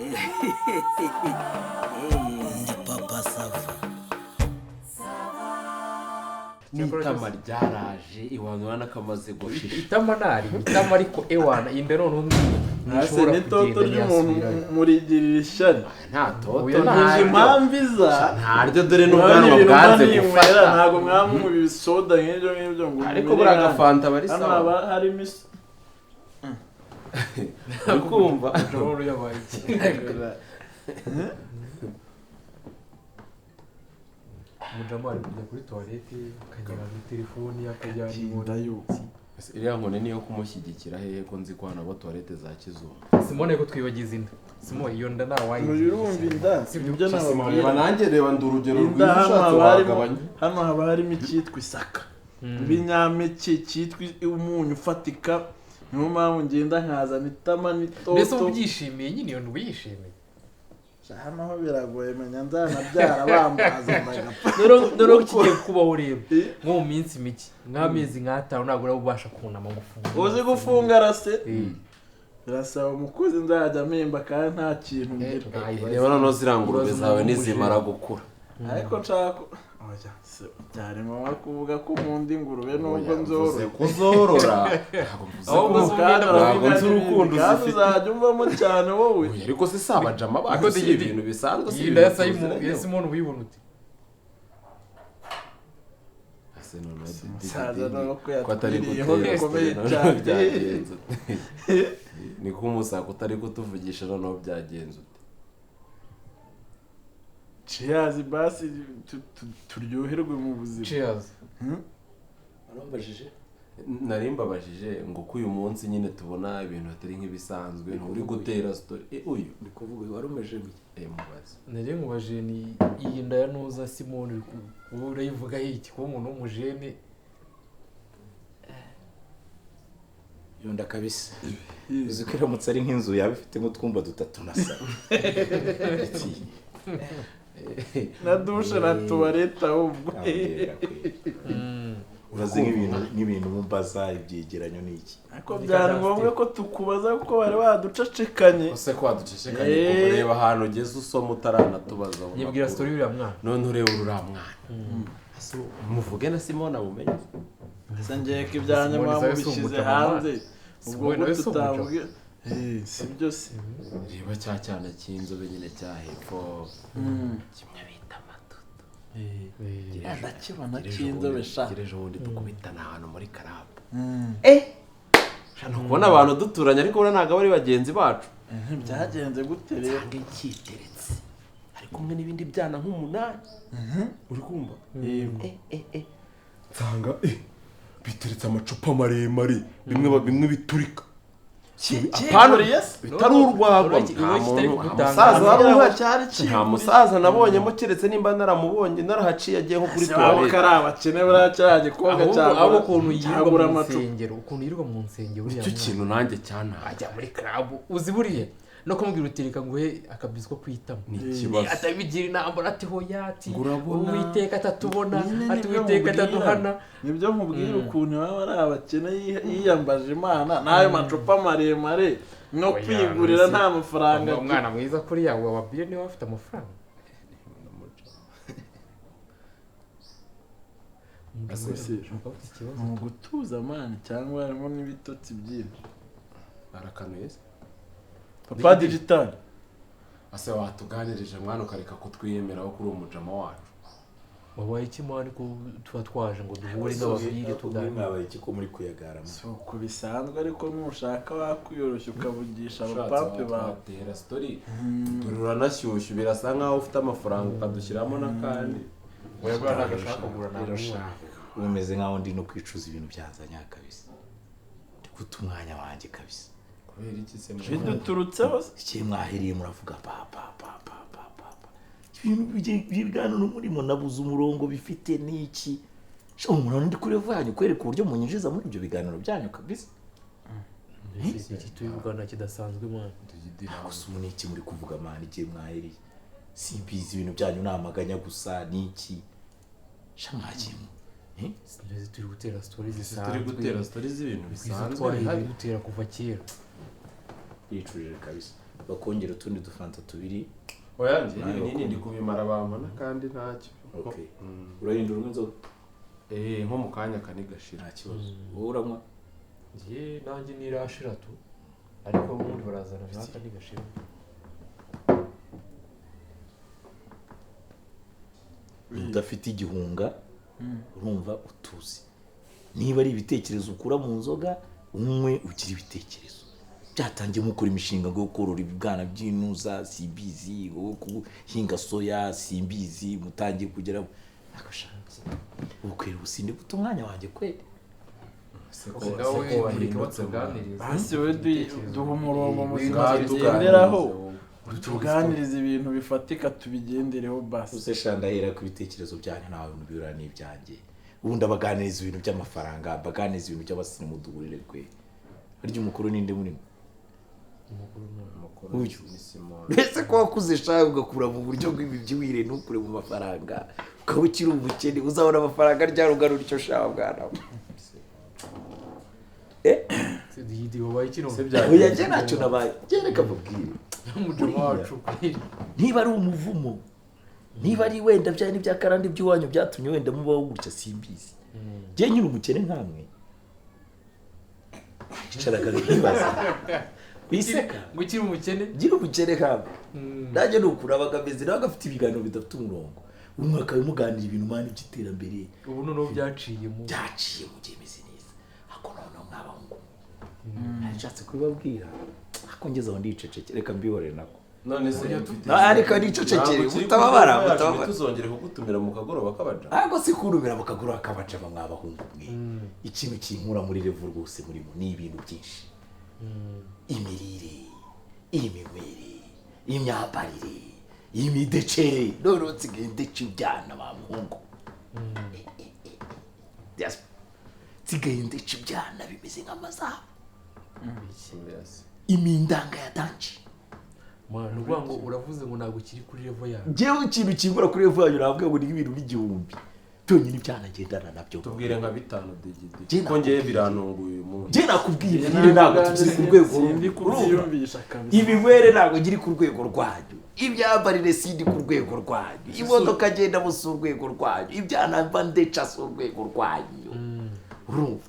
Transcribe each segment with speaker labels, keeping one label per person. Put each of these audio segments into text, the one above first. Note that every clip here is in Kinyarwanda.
Speaker 1: Ndi papa sava.
Speaker 2: N'itama ryaraje iwanura nakamaze gushira.
Speaker 3: Itama nari, itama ariko ewana inde none
Speaker 4: Ase n'itoto ry'umuntu murigirira ishyari.
Speaker 2: Nta toto
Speaker 4: Ntuzi impamvu iza.
Speaker 2: ntaryo dore n'ubwanwa bwanze gufata.
Speaker 4: Ntabwo mwamumu ibisoda nk'ibyo ngo.
Speaker 2: Ariko buri agafanta bari
Speaker 4: hano
Speaker 2: sawa.
Speaker 4: haba harimo
Speaker 2: Ukumva
Speaker 3: Joro yabaye iki? Mujama ari kujya kuri toilette akajya muri telefoni akajya
Speaker 4: ndayo.
Speaker 2: iriya nkone niyo kumushyigikira hehe ko nzi ko hano abo toilette za kizungu.
Speaker 3: Simone ko twibagiza inda. Simo iyo nda nawaye.
Speaker 4: Urumva inda. Ibyo
Speaker 2: Reba nanjye reba ndi urugero
Speaker 4: inda
Speaker 2: rw'ishatse wagabanya.
Speaker 4: hano haba harimo icyitwa isaka. Ibinyampeke cyitwa umunyu ufatika. Niyo mpamvu ngenda nkazana itama n'itoto.
Speaker 3: Mbese ubyishimiye nyine iyo ndwishimiye.
Speaker 4: Hano ho biragoye menya nzanabyara bambaza ndagapfa.
Speaker 3: Dore ukigiye kubaho rero nko mu minsi mike nk'amezi nk'atanu ntabwo urabasha kunama gufunga.
Speaker 4: Uzi gufunga rase? Birasaba umukozi nzajya mpemba kandi nta kintu ngira.
Speaker 2: Reba noneho zirangurube zawe nizimara gukura.
Speaker 4: Ariko nshaka byari ngombwa kuvuga ko nkunda ingurube nubwo nzorora.
Speaker 2: Kuzorora
Speaker 4: Ntabwo nzi urukundo uzifite. Uzajya umvamo cyane wowe.
Speaker 2: Ariko se saba jama bakoze ibintu bisanzwe
Speaker 3: iyi nda ya Simone uyibona ute?
Speaker 4: Saza no ko yatwiriyeho bikomeye cyane.
Speaker 2: Ni ko umusaka utari kutuvugisha noneho byagenze ute?
Speaker 4: Cheers basi turyoherwe mu buzima.
Speaker 3: Cheers.
Speaker 2: Arambajije narimbabajije ngo ko uyu munsi nyine tubona ibintu atari nk'ibisanzwe nturi gutera story uyu
Speaker 1: Ndi kuvuga warumeje biki?
Speaker 2: Mubaze
Speaker 3: Nari mubaje ni iyi nda ya Nuza Simone wowe urayivuga iki ko umuntu w'umujene
Speaker 1: Yonda kabisa. Uzi ko iramutse ari nk'inzu yaba ifitemo utwumba dutatu na salo.
Speaker 4: Na dushe na tuwareta ahubwo.
Speaker 1: Urazi nk'ibintu mumbaza ibyegeranyo n'iki.
Speaker 4: Ariko byari ngombwa ko tukubaza kuko bari baducecekanye.
Speaker 2: use ko waducecekanye ko ureba ahantu ugeze usoma utaranatubaza.
Speaker 3: Nyibwira story uriya mwana.
Speaker 2: None ureba uriya mwana. Ase muvuge na Simone abumenye.
Speaker 4: Ese ngiye ko ibyanyu mwamubishyize hanze. Ubwo tutambwe. Si byose.
Speaker 2: Reba cya cyane cy'inzobe nyine cya hepfo. Kimwe bita amatutu.
Speaker 4: Ndakibona cy'inzobe sha.
Speaker 2: Kireje ubundi dukubitana ahantu muri karabu. Shano kubona abantu duturanye ariko bura ntago bari bagenzi bacu.
Speaker 4: Byagenze gute rero?
Speaker 2: Nsanga ikiteretse. Ari kumwe n'ibindi byana nk'umunani. Uri kumva? Nsanga biteretse amacupa maremare bimwe biturika. Apana bitari urwagwa. Nta musaza nabonyemo keretse nimba naramubonye narahaciye agiye nko kuri toilette.
Speaker 4: Karabakene buracyaje koga cyangwa
Speaker 3: abo kuntu yirirwa mu nsengero ukuntu yirirwa mu nsengero uriya
Speaker 2: icyo kintu nanjye cyana
Speaker 3: ajya muri club uzi buriye no kumubwira utereka nguhe akabizi ko kwitamo
Speaker 2: ni ikibazo
Speaker 3: atabigira inamba ati hoya ati
Speaker 2: urabona
Speaker 3: Uwiteka atatubona ati Uwiteka ataduhana
Speaker 4: nibyo nkubwira ukuntu baba ari abakene yiyambaje Imana nayo macupa maremare no kwigurira nta mafaranga.
Speaker 3: Umwana mwiza kuri yawe wababire niwe afite amafaranga.
Speaker 4: Mu gutuza amani cyangwa harimo n'ibitotsi byinshi.
Speaker 2: Barakanuye se
Speaker 4: Papa digital
Speaker 2: ase watuganirije mwana ukareka kutwiyemeraho kuri umujama wacu.
Speaker 3: Wabaye iki mwana ko tuba twaje ngo duhure n'ababire tuganire.
Speaker 1: Mwabaye iki ko muri kuyagarama?
Speaker 4: So kubisanzwe ariko nushaka wakwiyoroshya ukavugisha abapape bawe.
Speaker 2: Tera story. Uranashyushyu birasa nkaho ufite amafaranga ukadushyiramo nakandi.
Speaker 3: Webwa nagashaka kugura nawe.
Speaker 1: Umeze nkaho ndi no kwicuza ibintu byanzanya kabisa. Ndi guta umwanya wanjye kabisa.
Speaker 2: Kubera iki se
Speaker 4: biduturutseho
Speaker 1: iki mwahiriye muravuga papa ibintu by'ibigano n'umurimo nabuze umurongo bifite n'iki umuntu ndi kuri vanyu kwereka uburyo munyinjiza muri ibyo biganiro byanyu kabisa.
Speaker 3: Iki tuyivugana kidasanzwe mwana.
Speaker 1: Gusa ubu n'iki muri kuvuga mani igihe mwahiriye simbizi ibintu byanyu namaganya gusa n'iki shamwakimu
Speaker 3: Sinzi turi gutera stories zisanzwe.
Speaker 2: Turi gutera stories z'ibintu bisanzwe
Speaker 3: twari gutera kuva kera.
Speaker 1: yicurije kabisa bakongera utundi dufanta tubiri.
Speaker 2: oya njye ibinini ndi kubimara bambona kandi ntacyo.
Speaker 1: Okay. Urahindura umwe inzoga?
Speaker 2: Nko mu kanya kane gashira.
Speaker 1: Nta kibazo. Wowe uranywa?
Speaker 3: njye nanjye nirashira tu ariko ubundi barazana naka nigashira.
Speaker 1: Udafite igihunga urumva utuzi. Niba ari ibitekerezo ukura mu nzoga umwe ugira ibitekerezo. Byatangiye mukora imishinga ngo korora ibibwana by'inuza simbizi wowe kuhinga soya simbizi mutangiye kugera nakashanze. Ukwera ubusinde guta umwanya wanjye kweli.
Speaker 4: Basi we duha umurongo muzima tugenderaho tuganiriza ibintu bifatika tubigendereho basi.
Speaker 1: Use shandahera ku bitekerezo byanyu nawe mubirana n'ibyanjye. Ubundi abaganiriza ibintu by'amafaranga, abaganiriza ibintu by'abasine mudugurire kwe. Harya umukuru ninde muri mwe? Uyu mbese ko wakuze shawe ugakura mu buryo bw'ibyiwire ntukure mu mafaranga ukaba ukiri umukene uzabona amafaranga ryarugarura icyo shawe bwana
Speaker 3: Didi wabaye kino.
Speaker 1: Oya je nacyo nabaye gereka mubwire
Speaker 3: Umutima wacu
Speaker 1: niba ari umuvumo niba ari wenda bya n'ibya karandi by'iwanyu byatumye wenda mubaho gutya simbizi je nyiri umukene nkamwe icaraga nkibaza biseka
Speaker 3: ngo ukiri umukene
Speaker 1: gira umukene kamwe nanjye nukura bagameze nawe agafite ibiganiro bidafite umurongo umwaka wimuganira ibintu mani by'iterambere
Speaker 3: ubu noneho byaciye mu
Speaker 1: gihe meze neza ako noneho mwabahungu nashatse kubabwira ako ngeze aho ndicecekere reka mbihorere nako
Speaker 2: none se
Speaker 1: ariko ndicecekere utababara
Speaker 2: tuzongere kugutumira mu kagoroba kabaja
Speaker 1: ariko si kurumira mu kagoroba kabaja mwabahungu mwe ikintu kinkura muri revu rwose murimo ni ibintu byinshi imirire iminywere imyambarire imidecere none nsigaye ndece ibyana ba muhungu nsigaye ndece ibyana bimeze nk'amazamu imindanga ya danci
Speaker 3: mwana uvuga ngo uravuze ngo ntabwo ukiri kuri revo yawe
Speaker 1: njyewe ikintu kimbura kuri revo yanyu nabwo ngo ni ibintu n'igihumbi byonyine ibyana ngendana nabyo
Speaker 2: tubwire nka 5 digidi ko ngiye birantunguye uyu munsi
Speaker 1: je nakubwiye ibintu ntabwo tukiri ku rwego
Speaker 4: ndi kubyiyumvisha kabisa
Speaker 1: ibinywere ntabwo ngiri ku rwego rwanyu ibyambarire sindi ku rwego rwanyu imodoka agenda musi urwego rwanyu ibyana mba ndeca si urwego rwanyu urumva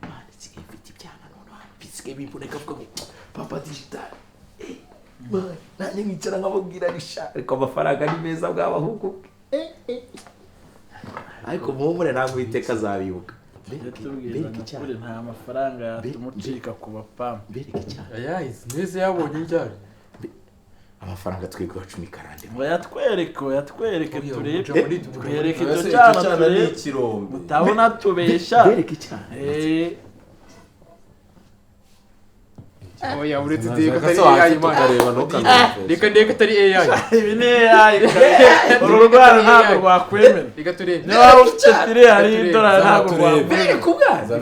Speaker 1: mwana nsigaye mfite ibyana noneho bisigaye bimboneka avuga ngo papa digital nanjye nkicara nkababwira risha ariko amafaranga ni meza bw'abahungu ariko muhumure ntabwo iteka azabibuka
Speaker 4: nta mafaranga yatuma ucika ku bapampa
Speaker 1: bereke cyane
Speaker 3: ayahize neza yabonye ryari
Speaker 1: amafaranga twebwe wacu ni karande
Speaker 4: yatwereke turebe twereke
Speaker 2: icyo
Speaker 4: icyo
Speaker 2: cyana
Speaker 4: cyana
Speaker 2: ni
Speaker 4: turebe
Speaker 2: ikirombe
Speaker 4: utabona tubeshya
Speaker 1: bereke cyane
Speaker 3: oya uretse deka atari AI imana reka ndeka atari AI
Speaker 4: ibi ni AI uru rwara ntabwo rwakwemera
Speaker 3: reka turebe
Speaker 4: niba waba ufite tire hari idolari ntabwo rwakwemera
Speaker 1: bereke ubwana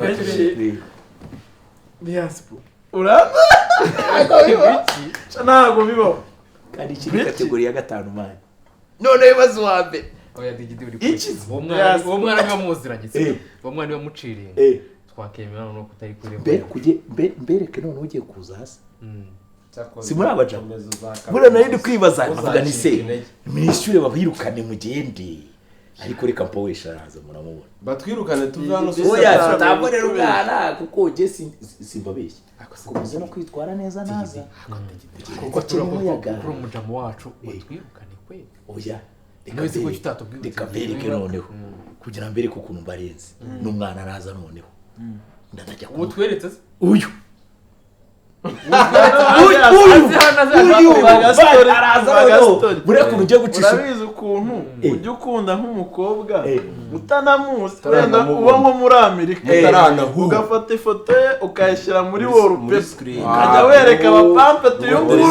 Speaker 4: niyasipo uramba ntabwo bibaho
Speaker 1: kandi iki ni kategori ya 5 mani none bibazo wa mbere
Speaker 3: oya digidi uri
Speaker 1: iki
Speaker 3: uwo mwana niba muziranye uwo mwana niba muciriye twakemera no kutari kuri
Speaker 1: mbereke none ugiye kuza hasi si muri abaja muri nari ndi kwibaza avuga ni se mwishyure bahirukane mugende ariko reka mpowesha araza muramubona
Speaker 2: batwirukane tuve hano
Speaker 1: oya tutabonera umwana kuko je simbabeshye kubuze no kwitwara neza naza kuko kiri umuyaga
Speaker 3: kuri umujamo wacu batwirukane kwe
Speaker 1: oya
Speaker 3: reka
Speaker 1: bereke noneho kugira mbere ko ukuntu mbarenze n'umwana araza noneho ndajya
Speaker 3: ubu tweretse
Speaker 1: uyu bureka ugiye gucisha
Speaker 4: urabizi ukuntu ujya ukunda nk'umukobwa utanamuzi wenda uba nko muri Amerika ugafata ifoto ye ukayishyira muri wallpaper ukajya wereka abapampe tuyunguru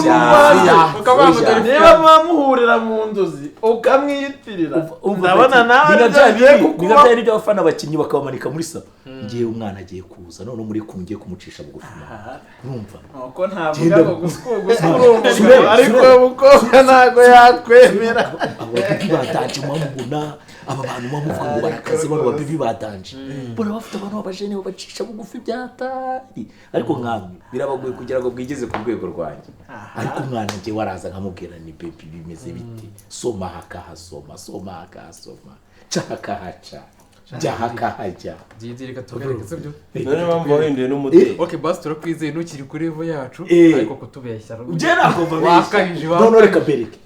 Speaker 4: niba mwamuhurira mu nzozi ukamwiyitirira ndabona nawe
Speaker 1: byagiye kukuba byari by'abafana abakinnyi bakabamanika muri salo ngiye umwana agiye kuza none muri kumwe ngiye kumucisha bugufi urumva
Speaker 4: uko ntavuga ngo gusuka ariko umukobwa ntabwo yakwemera
Speaker 1: ababibi badanje mwamubona aba bantu bamuvuga ngo barakaze bano babibi badanje bora bafite abantu babajene babacisha bugufi byatari ariko nkamwe birabagoye kugira ngo bwigeze ku rwego rwanjye ariko umwana ngiye waraza nkamubwira ni baby bimeze biti soma hakahasoma soma hakahasoma chaka hacha jahaka haja
Speaker 3: reka tugaragaze byo
Speaker 2: none mpamvu wahinduye n'umuti
Speaker 3: okay basi turakwizeye ntukiri kuri evo yacu ariko kutubeshya
Speaker 1: uje nako
Speaker 3: wakabije
Speaker 1: none reka bereke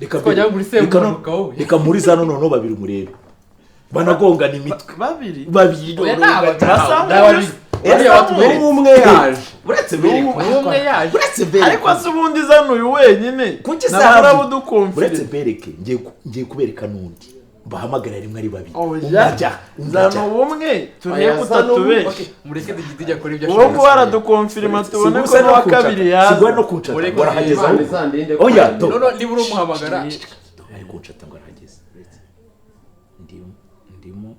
Speaker 1: reka muri zano none babiri murebe banagongana imitwe
Speaker 4: babiri
Speaker 2: umwe yaje
Speaker 1: uretse bereke
Speaker 4: ariko se ubundi zano uyu wenyine nabura budukumvira
Speaker 1: uretse bereke ngiye kubereka n'undi bahamagara rimwe ari babiri
Speaker 4: zano ubumwe turiye kutatubeshya
Speaker 3: mureke digidijya kuri ibyo
Speaker 4: uwo nguwo aradukonfirima tubone ko n'uwa kabiri yaza
Speaker 1: sigwa no kuncata ngo arahageze oya
Speaker 3: no niba urumuhamagara
Speaker 1: ari kuncata ngo arahageze ndimo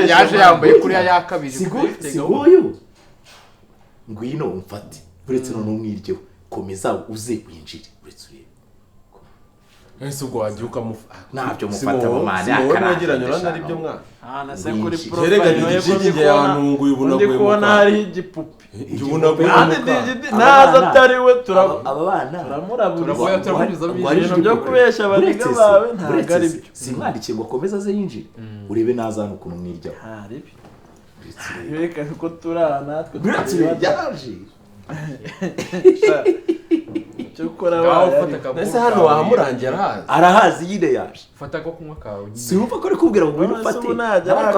Speaker 3: yaje yambaye kuriya ya kabiri
Speaker 1: siguyu ngwino umfate uretse none umwiryeho komeza uze winjire uretse urebe
Speaker 2: ese ubwo wagiye ukamufata
Speaker 1: ntabyo mufata mu mane
Speaker 2: akarangiranye uranda ari byo mwana
Speaker 4: nase kuri
Speaker 2: profile yigiye ahantu ngo ubunaguye
Speaker 4: ndi kubona hari igipupe
Speaker 2: ubunaguye
Speaker 4: naza atari we
Speaker 1: aba bana
Speaker 4: turamurabura ibintu byo kubeshya abaniga bawe ntabwo ari byo
Speaker 1: simwandikiye ngo akomeze aze yinjire urebe nazana ukuntu mwiryaho
Speaker 4: haribi reka ko turana natwe
Speaker 1: yaje
Speaker 2: ese hano wahamurangira
Speaker 1: arahazi nyine yaje
Speaker 3: fata ko kunywa kawe
Speaker 1: simva ko ari kubwira ngo ngwino ufate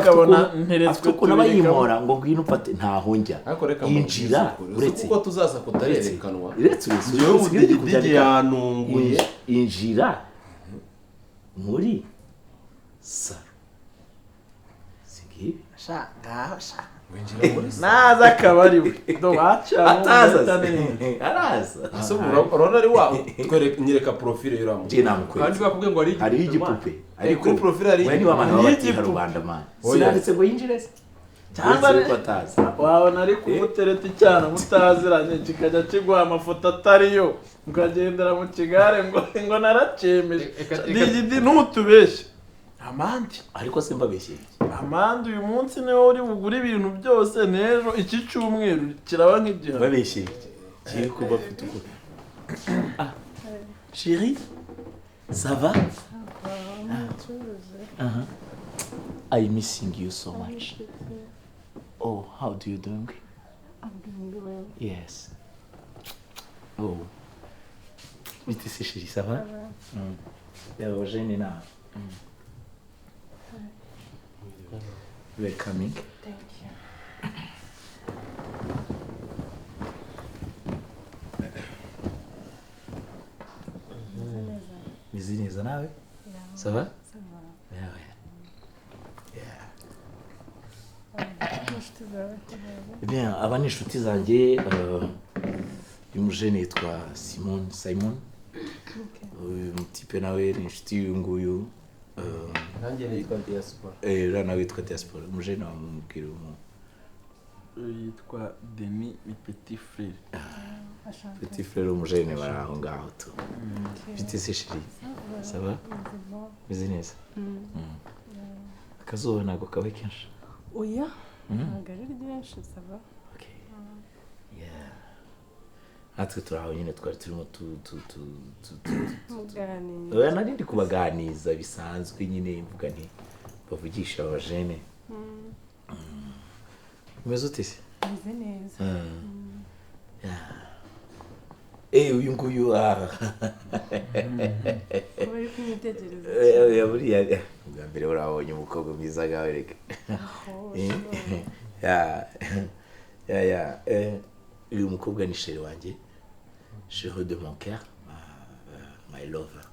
Speaker 4: akabona nteretswe
Speaker 1: ko nabayimora ngo ngwino ufate ntaho njya yinjira uretse
Speaker 2: kuko tuzaza kutarerekanwa
Speaker 1: uretse
Speaker 2: njyewe ubudigidigi yanunguye
Speaker 1: injira muri saro singibi
Speaker 4: ngaho naza akaba ari we
Speaker 1: ataza araza
Speaker 2: urabona ari wa nyereka profile y'uramu
Speaker 3: kandi bakubwiye ngo
Speaker 1: ari igipupe
Speaker 2: ariko kuri profile ari
Speaker 1: igipupe rubanda man sinanditse ngo yinjire cyangwa ko ataza
Speaker 4: wabona ari kumutereta icyana mutaziranye kikajya kiguha amafoto atariyo mukagendera mu kigare ngo naracemeje digidi ntutubeshye amandi
Speaker 1: ariko se mbabeshye
Speaker 4: amandi uyu munsi niwe uri bugure ibintu byose n'ejo iki cyumweru kiraba nk'igihano
Speaker 1: mbabeshye kiri kuba afite uko chérie ça va I missing you so much. Oh, how do you doing?
Speaker 5: I'm doing well.
Speaker 1: Yes. Oh. Vite c'est chérie, ça va? Yeah, Eugène now. You are coming.
Speaker 5: Thank you.
Speaker 1: Meze neza nawe? Ça va?
Speaker 5: Ça va.
Speaker 1: Yeah. Bien, aba ni inshuti zanjye y'umujene yitwa Simon. Uyu mutipe nawe ni inshuti y'uyu nguyu.
Speaker 2: nanjye nitwa Diaspora.
Speaker 1: Rana witwa Diaspora. Umujene wamubwira
Speaker 4: yitwa Denis ni petit frère.
Speaker 1: Petit frère umujene bari aho ngaho tu. Vite c'est chérie. Ça va? Meze neza. Akazuba ntabwo kabe kenshi.
Speaker 5: Oya. Ntabwo ari ryinshi saba.
Speaker 1: Okay. Yeah. Natwe turaho nyine twari turimo
Speaker 5: muganira.
Speaker 1: Oya nari ndi kubaganiza bisanzwe nyine mvuga nti bavugisha abajene. Umeze ute se?
Speaker 5: Meze neza.
Speaker 1: Uyu nguyu
Speaker 5: bari kumitegereza.
Speaker 1: buriya bwa mbere urabonye umukobwa mwiza gawe reka. Uyu mukobwa ni chérie wanjye. Chérie de mon cœur, my lover.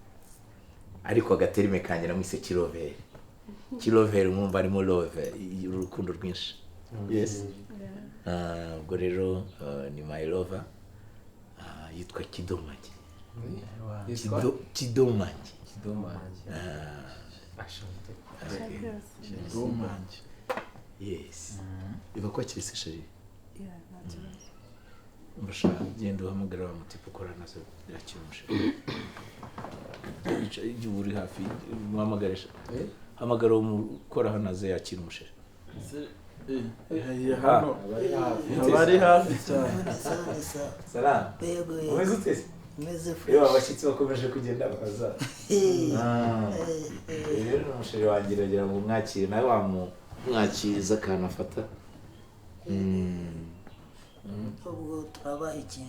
Speaker 1: Ariko agaterime kanjye namwise Kilovere. Kilovere mwumva arimo love, urukundo rwinshi. Yes. Ubwo rero ni my lover. Yitwa Kidomange. Kidomange. yes iba kwakira se sheri
Speaker 5: ya nta kibazo
Speaker 1: mbashaka genda uhamagara wa mutipe ukora nazo yakira umusheri igihe uri hafi muhamagarisha hamagara umukora hano aze yakira umusheri
Speaker 4: hano abari hafi cyane
Speaker 1: salamu umeze ute yewe abashyitsi bakomeje kugenda baza rero umusheri wanjye iragira ngo umwakire nawe wamwakiriza akantu afata
Speaker 6: ubwo turabaha iki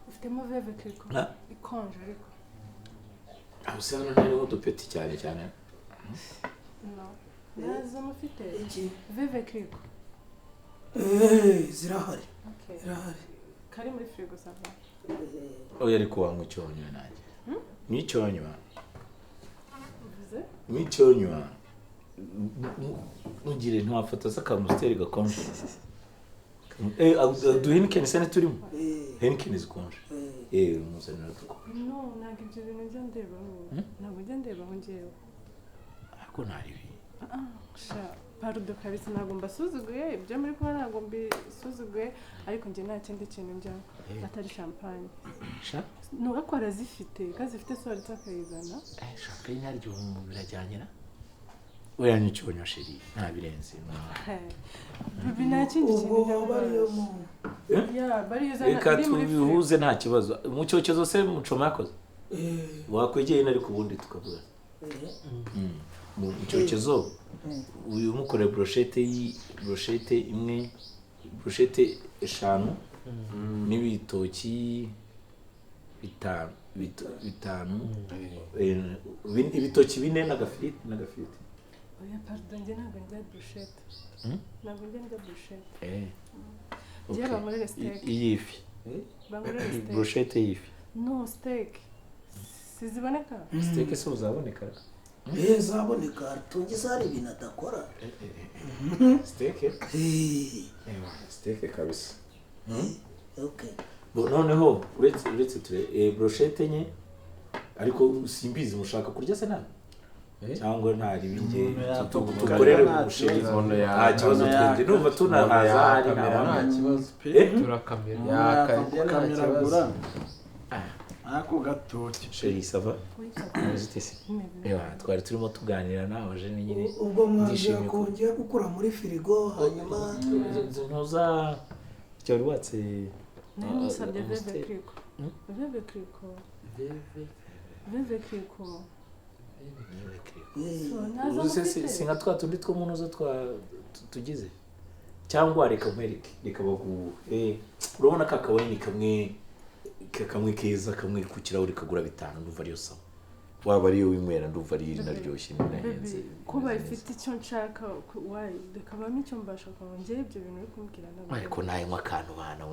Speaker 5: ufitemo veve kiriko ikonje ariko
Speaker 1: aho se hano ntariho udupeti cyane cyane
Speaker 5: no nazo mufite
Speaker 6: iki
Speaker 5: veve kiriko
Speaker 6: zirahari
Speaker 5: okay
Speaker 6: zirahari
Speaker 5: kari muri firigo sava
Speaker 1: oya ariko wanywa icyonywa nanjye n'icyonywa
Speaker 5: uvuze
Speaker 1: n'icyonywa ntugire ntiwafata se akamusiteri gakonje duhenikeni se turimo henikeni zikonje muzanira dukonje
Speaker 5: no ntabwo ibyo bintu njya ndebaho ntabwo njya ndebaho njyewe
Speaker 1: ariko ntaribi
Speaker 5: sha parudo kabisa ntabwo mbasuzuguye ibyo muri kuba ntabwo mbisuzuguye ariko njye nta kindi kintu njyaho atari champagne
Speaker 1: sha
Speaker 5: nuko ko arazifite kazifite so ariko akayizana
Speaker 1: champagne naryo birajyanye na oya n'icyonywa sheri nta birenze
Speaker 5: bibi nta kindi kintu njyaho ya bari yuzana
Speaker 1: reka tubihuze nta kibazo mu cyokezo se mucoma yakoze wakwegeye nari ku bundi tukavuga mu cyokezo uyu mukore brochette imwe brochette 5 n'ibitoki bitanu ibitoki 4 n'agafiriti
Speaker 5: oya pardon njye ntabwo njya bruschette ntabwo njya bruschette njye bamurere steak
Speaker 1: iyifi
Speaker 5: bamurere steak
Speaker 1: brochette y'ifi
Speaker 5: no steak siziboneka
Speaker 1: steak se uzaboneka
Speaker 6: zaboneka tungiza hari ibintu adakora
Speaker 1: steak steak kabisa
Speaker 6: okay
Speaker 1: noneho uretse ture brochette enye ariko simbizi mushaka kurya se nawe cyangwa ntari binge tukorere umusheri nta kibazo twende numva tunahaza hari nta kibazo
Speaker 3: turakamera
Speaker 4: kameragura ako gatoki
Speaker 1: sheri sava uzitese twari turimo tuganira nawe je nyine
Speaker 6: ubwo mwajya kongera gukura muri firigo hanyuma
Speaker 1: ntuza cyari watse
Speaker 5: namusabye veve kiriko
Speaker 1: si nka twa tundi two munoza tugize cyangwa reka nkwereke reka baguhe urabona ka kawayini kamwe keza kamwe ku kirahure kagura 5 ndumva ariyo sawa waba ariyo winywera ndumva ari naryoshye ninahenze
Speaker 5: ko bayifite icyo nshaka reka bamwe icyo mbasha kongera ibyo bintu uri kumbwira nabo
Speaker 1: ariko naye nk'akantu bana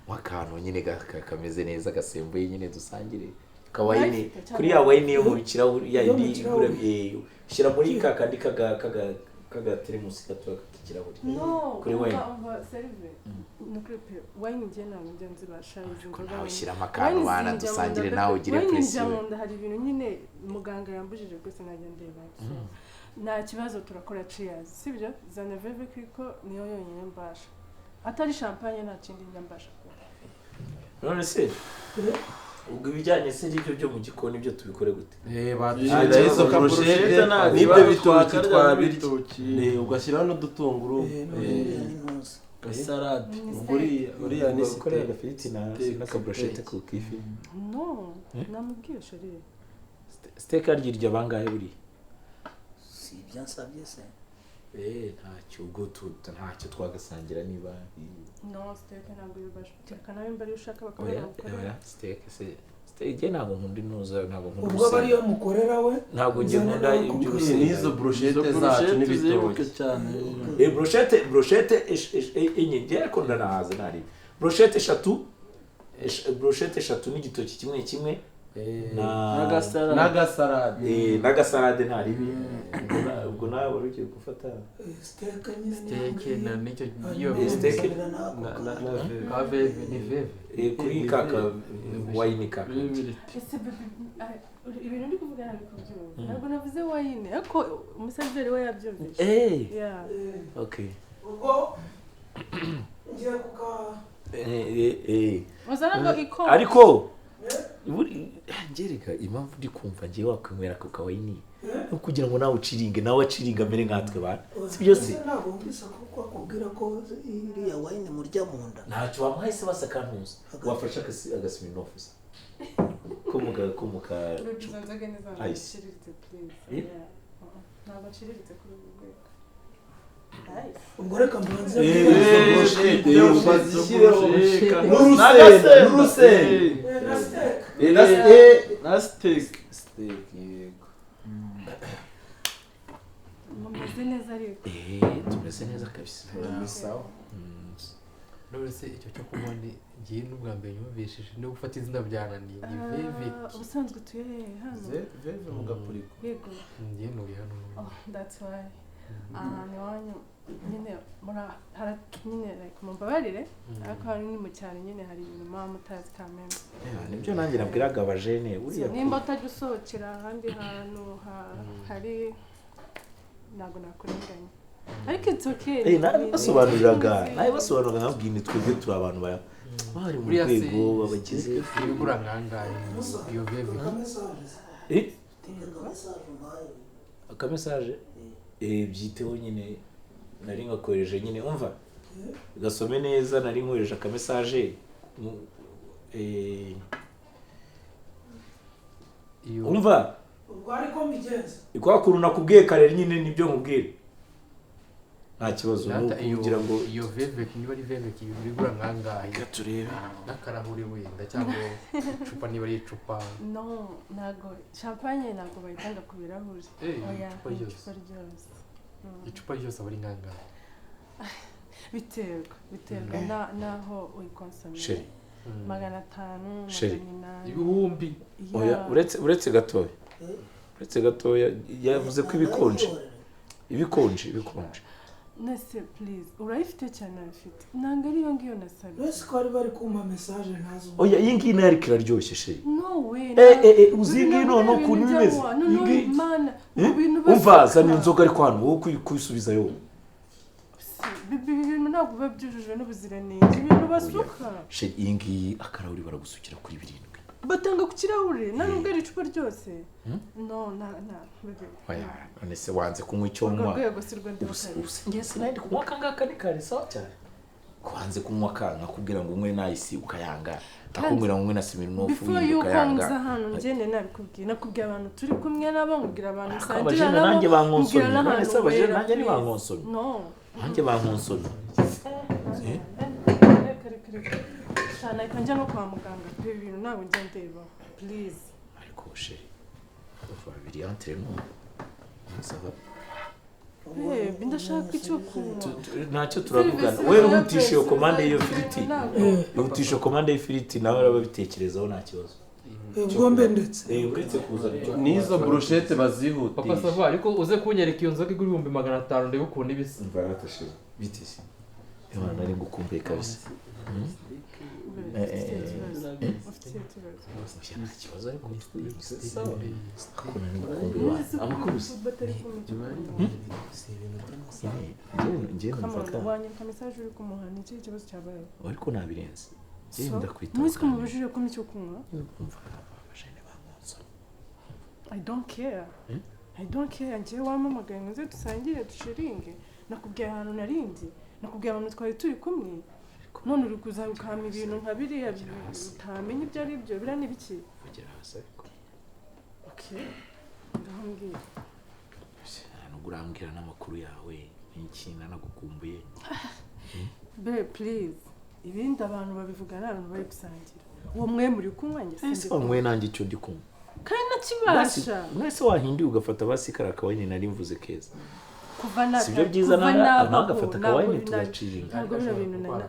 Speaker 1: nk'akantu nyine kameze neza gasembuye nyine dusangire kawayini kuri ya wayini yo mu kirahure ya indi shyira muri kakandi kaga teremusi gato k'ikirahure
Speaker 5: kuri wayini serve no kuri wayini njye ntabwo njya nzibasha izo
Speaker 1: nzoga nawe shyiramo akantu bana dusangire nawe ugire presiyo
Speaker 5: wayini hari ibintu nyine muganga yambujije rwose najya ndeba nta kibazo turakora cheers sibyo zana veve kiko niyo yonyine mbasha atari champagne nta kindi njya mbasha
Speaker 1: none se ubwo ibijyanye se n'ibyo byo mu gikoni byo tubikore gute
Speaker 2: badushyira izo brochette n'ibyo bitoki twabirya ugashyiraho n'udutunguru salade uriya ni
Speaker 1: ukorera agafiriti n'akabrochette ku kifi
Speaker 5: no namubwiye sheri
Speaker 1: steak aryirya bangahe buri
Speaker 6: si byansabye se
Speaker 1: ntacyo ubwo ntacyo twagasangira niba
Speaker 5: no steak ntabwo bibasha cyaka nawe mbari ushaka bakora
Speaker 1: steak se steak ntabwo nkunda inuza ntabwo nkunda
Speaker 6: ubwo bari yo mukorera we
Speaker 1: ntabwo njye nkunda iby'urusenda
Speaker 2: n'izo brochette zacu n'ibitoki
Speaker 4: cyane
Speaker 1: brochette enye njye ariko ndanahaza ntari brochette 3 n'igitoki kimwe n'agasalade ntari ubwo nawe wari ugiye gufata
Speaker 6: Steak nyine
Speaker 3: steke na nicyo iyo
Speaker 1: Steak.
Speaker 3: ka veve ni veve
Speaker 1: kuri kaka wayini kaka
Speaker 5: ese ibintu ndi kuvuga ntabwo kubyumva ntabwo navuze wayine ariko umusaveri we yabyumvise yeah
Speaker 1: okay
Speaker 6: ubwo ngiye kuka
Speaker 5: uzana iko
Speaker 1: ariko ngereka impamvu ndi kumva ngiye wakwinywera ku kawayini no kugira ngo nawe uciringe nawe aciringa mbere nkatwe bana si byose
Speaker 6: ntabwo mbisa kuko akubwira ko iriya wayine murya mu nda
Speaker 1: ntacyo wamuhaye se basa kantuza wafashe agasima office kumuka
Speaker 5: nzoga neza baciriritse please ntabwo aciriritse kuri ubu rwego
Speaker 6: ubwo reka mbanze
Speaker 4: na steak
Speaker 2: yego
Speaker 5: mumeze neza ariko
Speaker 1: tumeze neza kabisa
Speaker 2: ni sawa
Speaker 3: none se icyo cyo kunywa ngiye n'ubwa mbere nyumvishije no gufata izina byananiye ni veve
Speaker 5: ubusanzwe utuye hano
Speaker 2: veve mu gapuriko
Speaker 5: yego
Speaker 3: ngiye ntuye hano
Speaker 5: that's why ni wanyu nyine nyine like mumbabarire ariko hari ni mu cyaro nyine hari ibintu muba mutazi kameme
Speaker 1: nibyo nanjye nabwiraga abajene buriya
Speaker 5: nimba utajya usohokera ahandi hantu hari ntabwo nakurenganya ariko it's okay
Speaker 1: nabibasobanuriraga nkabwira ni twebwe turi abantu bari mu rwego babagize
Speaker 3: ibigura nkangahe iyo veve
Speaker 1: akamesaje byiteho nyine nari ngakoresheje nyine umva gasome neza nari nkoresheje akamesaje umva
Speaker 6: ubwo ariko mbigenza
Speaker 1: kwa kuntu nakubwiye kare nyine nibyo nkubwira nta kibazo kugira ngo
Speaker 3: iyo veve niba ari veve ibigura nkangahe
Speaker 1: turebe
Speaker 3: n'akarahuri wenda cyangwa icupa niba ari icupa
Speaker 5: no ntago champagne ntago bayitanga ku birahuri oya
Speaker 3: icupa ryose icupa ryose aba ari nkangahe
Speaker 5: biterwa naho uyikonsomye 500 800
Speaker 3: ibihumbi
Speaker 1: oya uretse gatoya yavuze ko ibikonje
Speaker 5: nese please urayifite cyane afite nanga ariyo ngiyo nasabye
Speaker 6: wese ko bari kumpa message ntazo
Speaker 1: oya iyi ngiyi nayo kiraryoshye sheri
Speaker 5: no way
Speaker 1: uzingi none ukuntu bimeze umva zana inzoga ariko hano wowe kuyisubizayo
Speaker 5: ibintu ntabwo biba byujuje n'ubuziranenge ibintu basuka
Speaker 1: sheri iyi ngiyi akarahuri baragusukira kuri 7
Speaker 5: batanga ku kirahure nubwo ari icupa ryose no
Speaker 1: none se wanze kunywa icyo nywa
Speaker 5: ngiye
Speaker 1: sinari kunywa kangaka ni kare sawa cyane kwanze kunywa nkakubwira ngo unywe nayisi ukayanga akubwira ngo unywe na Smirnoff
Speaker 5: ukayanga hano ngene nakubwiye abantu turi kumwe nabo nkubwira abantu sangira
Speaker 1: nabo nanjye bankonsomye none se abajene nanjye ni bankonsomye
Speaker 5: no
Speaker 1: nanjye bankonsomye
Speaker 5: cyane kanje no kwa muganga pe ibintu ntabwo njya ndeba please
Speaker 1: ariko sheri babiri entre nous sava
Speaker 5: ndashaka icyo kunywa
Speaker 1: ntacyo turavugana we uhutisha iyo komande y'iyo firiti uhutisha komande y'ifiriti nawe urabitekerezaho nta kibazo
Speaker 6: ubwombe ndetse
Speaker 1: uretse kuza
Speaker 2: n'izo brochette bazihutisha
Speaker 3: papa sava ariko uze kunyereka iyo nzoga igura 500 ndebe ukuntu ibisa
Speaker 1: mvaratashe bitisi Imana nari ngukumbuye kabisa nta kibazo ariko
Speaker 5: wanyereka message uri kumuha ni iki kibazo cyabaye
Speaker 1: ariko nabirenze ndakwita
Speaker 5: mwese kumubujije ko nicyo kunywa
Speaker 1: abajene bankonsomye
Speaker 5: I don't care njyewe wampamagaye ngo nze dusangire dushiringe nakubwiye ahantu narindi nakubwiye abantu twari turi kumwe none uri kuza ukama ibintu nka biriya utamenya ibyo ari byo bira n'ibiki
Speaker 1: kugira hasi ariko
Speaker 5: okay ndahambwira
Speaker 1: urambwira n'amakuru yawe n'iki nanagukumbuye
Speaker 5: please ibindi abantu babivugana abantu bari gusangira uwo mwe muri kunywa njye
Speaker 1: ese bamwe nanjye icyo ndi kunywa
Speaker 5: kandi nakibasha
Speaker 1: mwese wahinduye ugafata basi karakawayini nari mvuze keza
Speaker 5: kuva na
Speaker 1: sibyo byiza nagafata kawayini tugaciringa
Speaker 5: ntabwo bino bintu nana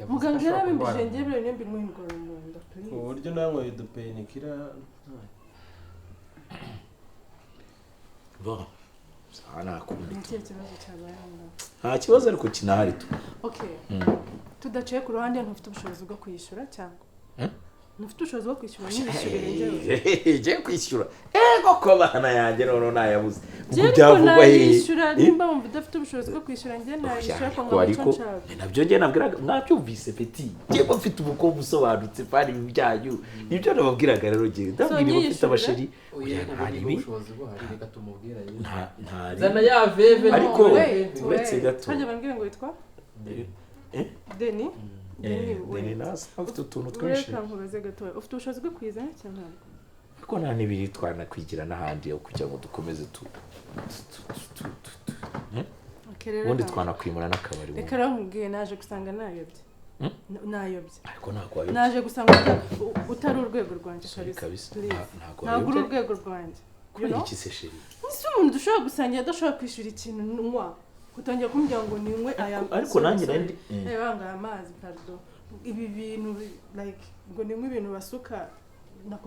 Speaker 5: muganga yarabimbije njye bire nembi mwingora mu nda please
Speaker 2: uburyo nanwe yudupenikira
Speaker 1: bon nakundi
Speaker 5: ni ikihe kibazo cyabaye hano
Speaker 1: nta kibazo ariko kinahari tu
Speaker 5: okay tudaciye ku ruhande ntufite ubushobozi bwo kwishyura cyangwa ntufite ubushobozi bwo kwishyura n'ibishyurire njyewe
Speaker 1: je kwishyura koko bana yanjye none nayabuze
Speaker 5: ubwo byavugwa yishyura nimba wumva udafite ubushobozi bwo kwishyura njye nayishyura ko ngabo nshaka
Speaker 1: nabyo njye nabwiraga mwabyumvise petit njye mfite ubukobwa usobanutse pani ibijyanyu nibyo nababwiraga rero njye ndabwira mfite abasheri
Speaker 3: hari ubushobozi buhari reka tumubwira yeye
Speaker 1: ntari
Speaker 3: zana ya veve
Speaker 1: ariko uretse gato
Speaker 5: hajya bambwira ngo witwa Deni
Speaker 1: Deni nasi afite utuntu twinshi
Speaker 5: reka nkubaze gato ufite ubushobozi bwo kwizana cyangwa
Speaker 1: ariko nta n'ibiri twanakwigira n'ahandi kugira ngo dukomeze ubundi twanakwimura n'akabari
Speaker 5: reka rero nkubwiye naje gusanga nayobye
Speaker 1: ariko ntabwo wayobye
Speaker 5: naje gusanga utari urwego rwanjye
Speaker 1: kabisa
Speaker 5: ntabwo uri urwego rwanjye
Speaker 1: kubera iki se sheri
Speaker 5: ese umuntu dushobora gusangira adashobora kwishyura ikintu nywa utangiye kumbwira ngo ninywe
Speaker 1: ariko nanjye nandi
Speaker 5: banga amazi pardon ibi bintu like ngo ninywe ibintu basuka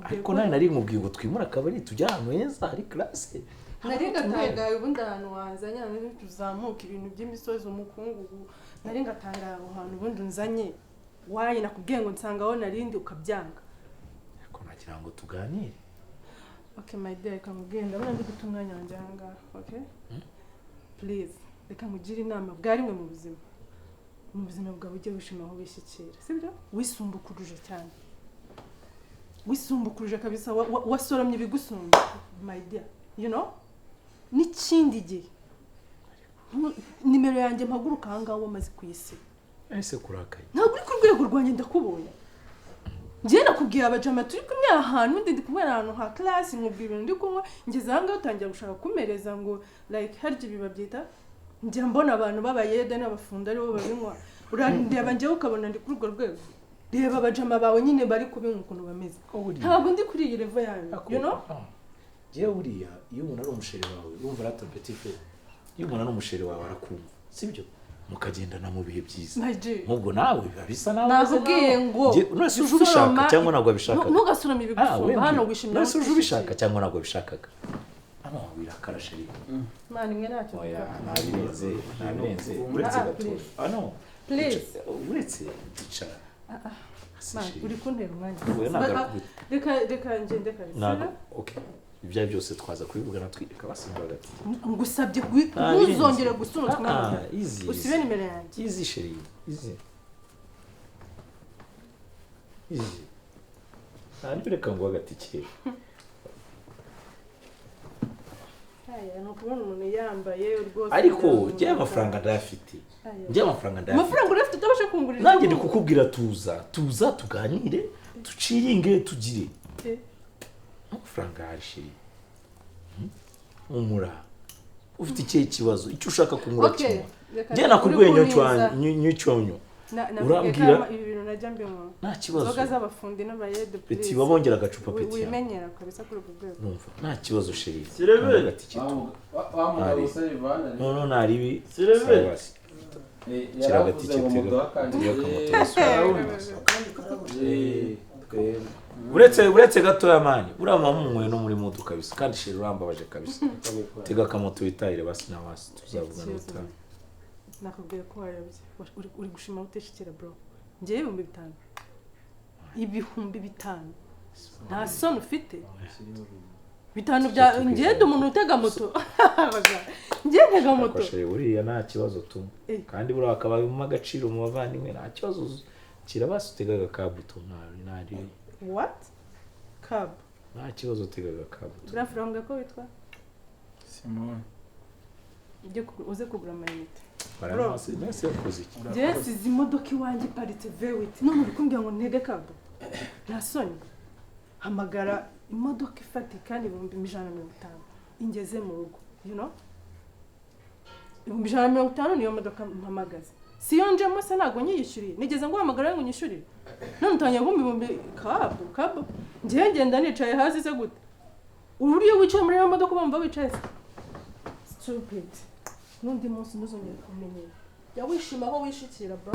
Speaker 1: ariko nawe nari nkubwiye ngo twimura akabari tujya ahantu heza hari classe
Speaker 5: nari ngatangaye ubundi ahantu wazanye tuzamuka ibintu by'imisozi umukungugu nari ngatangaye aho hantu ubundi unzanye wayi nakubwiye ngo nsangaho narindi ukabyanga
Speaker 1: ariko nagira ngo tuganire
Speaker 5: okay my dear kamubwiye ndabona ndi guta umwanya wanjye aha ngaha okay please reka nkugire inama bwarimwe mu buzima bwawe ujye wishima aho wishyikira sibyo wisumbukuruje cyane wisumbukuruje kabisa wasoromye ibigusumba my dear you know n'ikindi gihe nimero yanjye mpaguruka aha ngaha wamaze kuyisiba
Speaker 1: ese kurakaye
Speaker 5: ntabwo uri ku rwego rwanjye ndakubonye njye nakubwiye abajama turi kumwe ahantu ndi kumwe ahantu ha class nkubwira ibintu ndi kunywa ngeze aha ngaha utangira gushaka kumereza ngo like harya biba byita njya mbona abantu b'abayede n'abafunda aribo babinywa urandeba njyewe ukabona ndi kuri urwo rwego reba abajama bawe nyine bari kubinywa ukuntu bameze ntabwo ndi kuri iyi level yanyu you know
Speaker 1: njyewe buriya iyo umuntu ari umusheri wawe yumva rata petit frère iyo umuntu ari umusheri wawe arakumva sibyo mukagendana mu bihe byiza nk'ubwo nawe biba bisa nawe
Speaker 5: nakubwiye ngo
Speaker 1: nose uje ubishaka cyangwa ntabwo abishaka
Speaker 5: ntugasurame ibigusumba hano wishimye
Speaker 1: nose uje ubishaka cyangwa ntabwo abishakaga hano birakara sheri
Speaker 5: mani mwe ntacyo
Speaker 1: nabirenze uretse gato no
Speaker 5: please
Speaker 1: uretse icara
Speaker 5: uri kuntera umwanya reka ngende kabisa
Speaker 1: okay ibya byose twaza kubivugana twireka basimba hagati
Speaker 5: ngusabye ntuzongere gusuna umwana usibe nimero yanjye
Speaker 1: easy sheri easy ntabwo reka ngo hagati kire
Speaker 5: ni ukubona umuntu yambaye rwose
Speaker 1: ariko njye amafaranga ndayafite amafaranga
Speaker 5: urafite utabasha kungurira
Speaker 1: nanjye ndi kukubwira tuza tuganire tuciringe tugire amafaranga hari sheri umura ufite ikihe kibazo icyo ushaka kungura kimwe njye nakubwiye nyocyonyo urambwira
Speaker 5: ibi bintu najya mbemo
Speaker 1: nta kibazo
Speaker 5: zoga z'abafundi n'abayede
Speaker 1: peti babongera agacupa peti
Speaker 5: wimenyera kabisa kuri ubwo rwego
Speaker 1: numva nta kibazo sheri
Speaker 4: Sirebe
Speaker 1: no naribi
Speaker 4: Sirebe
Speaker 1: kiragati kitega uretse gatoya mani urama mumwe no muri mudu kabisa kandi sheri urambabaje kabisa tega kamoto witahire basi na basi tuzavugana ubutaha
Speaker 5: nakubwiye ko wayobye uri gushima uteshikira bro njye ibihumbi bitanu nta soni ufite bitanu bya njye ndi umuntu utega moto njye ntega moto
Speaker 1: uriya nta kibazo tu kandi buriya akabamo agaciro mu bavandimwe nta kibazo kirabasi utegaga kabuto ntari
Speaker 5: what cab
Speaker 1: nta kibazo utegaga kabuto
Speaker 5: urafuranga ko witwa
Speaker 4: Simone
Speaker 5: uze kugura amayinite
Speaker 1: nasi yakoze iki
Speaker 5: njye size imodoka iwanjye iparitse vewiti none uri kumbwira ngo ntege kabo nta soni hamagara imodoka ifatika kandi ibihumbi 150 ingeze mu rugo you know ibihumbi 150 niyo modoka mpamagaze siyo njemo se ntabwo nyiyishyuriye nigeze ngo hamagara ngo nyishyurire none utangiye ibihumbi kabo njye ngenda nicaye hasi se gute uburyo wicaye muri iyo modoka bumva wicaye stupid n'undi munsi ntuzongere kumenyera jya wishima aho wishikira bro